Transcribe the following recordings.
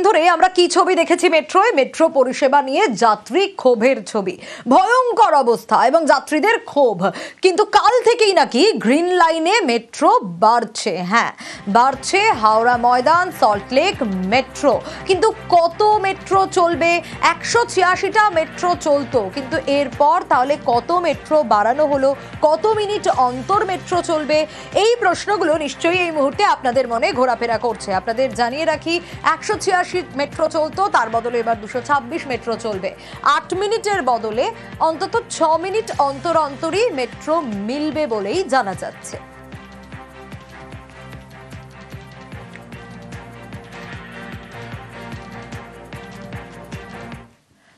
ধরে আমরা কি ছবি দেখেছি মেট্রোয়? মেট্রো পরিষেবা নিয়ে যাত্রী ক্ষোভের ছবি, ভয়ঙ্কর অবস্থা এবং যাত্রীদের ক্ষোভ। কিন্তু কাল থেকেই নাকি গ্রিন লাইনে মেট্রো বাড়ছে। হ্যাঁ, বাড়ছে হাওড়া ময়দান, সল্টলেক মেট্রো। কিন্তু কত মেট্রো চলবে? 186টা মেট্রো চলতো, কিন্তু এরপর তাহলে কত মেট্রো বাড়ানো হলো? কত মিনিট অন্তর মেট্রো চলবে? এই প্রশ্নগুলো নিশ্চয়ই এই মুহূর্তে আপনাদের মনে ঘোরাফেরা করছে। আপনাদের জানিয়ে রাখি, 186 মেট্রো চলতো, তার বদলে এবার 226 মেট্রো চলবে। 8 মিনিটের বদলে অন্তত 6 মিনিট অন্তর অন্তরই মেট্রো মিলবে বলেই জানা যাচ্ছে।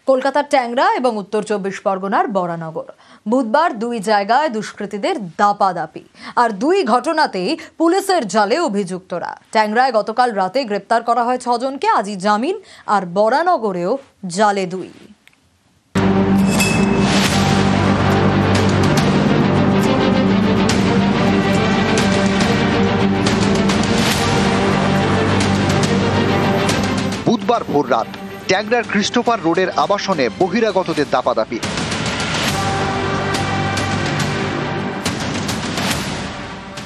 কলকাতার ট্যাংরা এবং উত্তর 24 পরগনার বরানগর, বুধবার দুই জায়গায় দুষ্কৃতীদের দাপাদাপি, আর দুই ঘটনাতেই পুলিশের জালে অভিযুক্তরা। ট্যাংরায় গতকাল রাতে গ্রেপ্তার করা হয় 6 জনকে, আজই জামিন, আর বরানগরেও জালে 2। বুধবার ভোর রাত ট্যাংরার ক্রিস্টোফার রোডের আবাসনে বহিরাগতদের দাপাদাপি।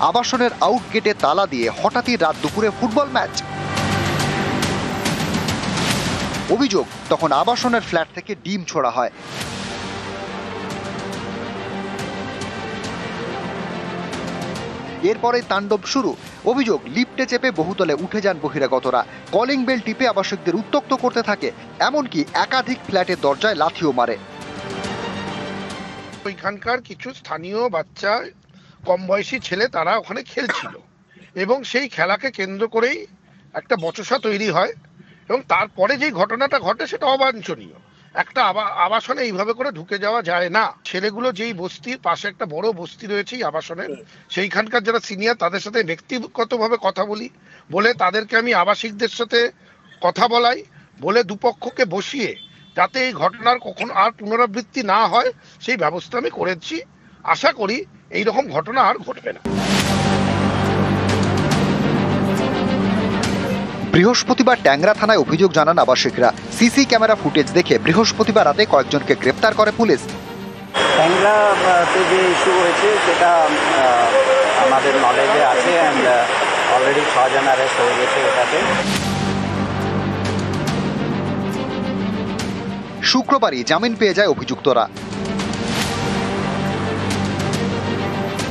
আবাসনের আউট গেটে তালা দিয়ে হঠাৎই রাত দুপুরে ফুটবল ম্যাচ। অভিযোগ, তখন আবাসনের ফ্ল্যাট থেকে ডিম ছোড়া হয়। এরপরে তাণ্ডব শুরু। অভিযোগ, লিফটে চেপে বহুতলে উঠে যান বহিরাগতরা, কলিং বেল টিপে আবাসিকদের উত্ত্যক্ত করতে থাকে, এমনকি একাধিক ফ্ল্যাটের দরজায় লাথিও মারে। ওইখানকার কিছু স্থানীয় বাচ্চা, কম বয়সী ছেলে, তারা ওখানে খেলছিল এবং সেই খেলাকে কেন্দ্র করেই একটা বচসা তৈরি হয় এবং তারপরে যে ঘটনাটা ঘটে সেটা অবাঞ্ছনীয়। একটা আবাসনে এইভাবে করে ঢুকে যাওয়া যায় না। ছেলেগুলো যেই বস্তির পাশে একটা বড় বস্তি রয়েছে আবাসনের, সেইখানকার যারা সিনিয়র, তাদের সাথে ব্যক্তিগতভাবে কথা বলে তাদেরকে আমি আবাসিকদের সাথে কথা বলাই, বলে দুপক্ষকে বসিয়ে যাতে এই ঘটনার কখনো আর পুনরাবৃত্তি না হয় সেই ব্যবস্থা আমি করেছি। আশা করি এই রকম ঘটনা আর ঘটবে না। বৃহস্পতিবার ট্যাংরা থানায় অভিযোগ জানান আবাসিকরা। সিসি ক্যামেরা ফুটেজ দেখে বৃহস্পতিবার রাতে কয়েকজনকে গ্রেপ্তার করে পুলিশ। ট্যাংরাতে যে ইস্যু হয়েছে সেটা আমাদের নলেজে আছে, অ্যান্ড অলরেডি 6 জন অ্যারেস্ট হয়ে গেছে এটাতে। শুক্রবারই জামিন পেয়ে যায় অভিযুক্তরা।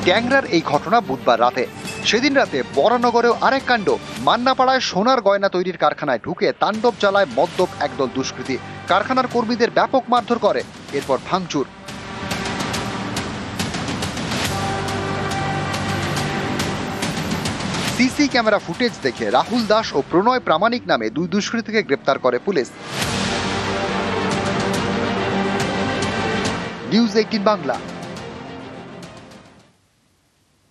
ট্যাংরার এই ঘটনা বুধবার রাতে। সেদিন রাতে বরানগরেও আরেক কাণ্ড। মান্নাপাড়ায় সোনার গয়না তৈরির কারখানায় ঢুকে তাণ্ডব চালায় মদ্যপ একদল দুষ্কৃতী। কারখানার কর্মীদের ব্যাপক মারধর করে, এরপর ভাঙচুর। সিসি ক্যামেরা ফুটেজ দেখে রাহুল দাস ও প্রণয় প্রামাণিক নামে দুই দুষ্কৃতীকে গ্রেপ্তার করে পুলিশ। নিউজ 18 বাংলা।